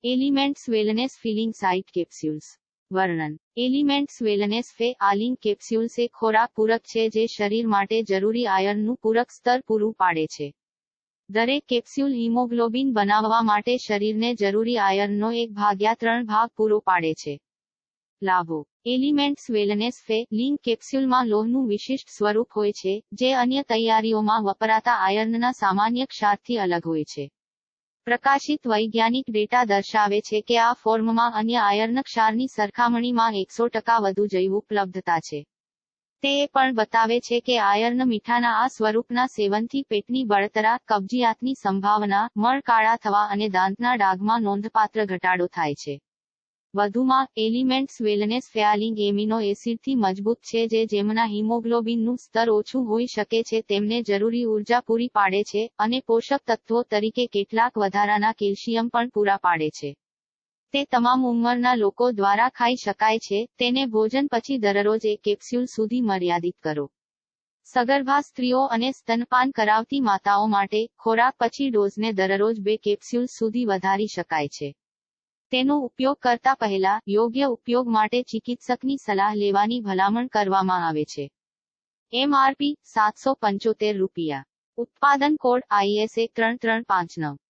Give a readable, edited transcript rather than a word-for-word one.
Elements wellness feeling sight capsules. વર્ણન. Elements wellness feeling capsules એક ખોરાક પૂરક છે જે શરીર માટે જરૂરી આયર્નનું પૂરક સ્તર પૂરું પાડે છે. દરેક કેપ્સ્યુલ હિમોગ્લોબિન બનાવવા માટે શરીરને જરૂરી આયર્નનો 1/3 ભાગ પૂરો પાડે છે. લાભો. એલિમેન્ટ્સ વેલનેસ ફે લિંક કેપ્સ્યુલમાં લોહનું વિશિષ્ટ સ્વરૂપ હોય છે, જે અન્ય તૈયારીઓમાં વપરાતા આયર્નના સામાન્ય ક્ષારથી અલગ હોય છે. પ્રકાશિત વૈજ્ઞાનિક ડેટા દર્શાવે છે કે આ ફોર્મમાં અન્ય આયર્ન ક્ષારની સરખામણીમાં 100% વધુ જૈવ ઉપલબ્ધતા છે. તે એ પણ બતાવે છે કે આયર્ન મીઠાના આ સ્વરૂપના સેવનથી પેટની બળતરા, કબજિયાતની સંભાવના, મળ કાળા થવા અને દાંતના ડાઘમાં નોંધપાત્ર ઘટાડો થાય છે. વધુમાં, એલિમેન્ટ્સ વેલનેસ ફેઆલિંગ એમિનો એસિડથી મજબૂત છે જે જેમના હિમોગ્લોબિનનું સ્તર ઓછું હોઈ શકે છે તેમને જરૂરી ઊર્જા પૂરી પાડે છે, અને પોષક તત્વો તરીકે કેટલાક વધારાના કેલ્શિયમ પણ પૂરા પાડે છે. તે તમામ ઉંમરના લોકો દ્વારા ખાઈ શકાય છે. તેને ભોજન પછી દરરોજ 1 કેપ્સ્યુલ સુધી મર્યાદિત કરો. સગર્ભા સ્ત્રીઓ અને સ્તનપાન કરાવતી માતાઓ માટે, ખોરાક પછી ડોઝને દરરોજ 2 કેપ્સ્યુલ સુધી વધારી શકાય છે. તેનો ઉપયોગ કરતા પહેલા, યોગ્ય ઉપયોગ માટે ચિકિત્સકની સલાહ લેવાની ભલામણ કરવામાં આવે છે. MRP ₹775. ઉત્પાદન કોડ IS 13359.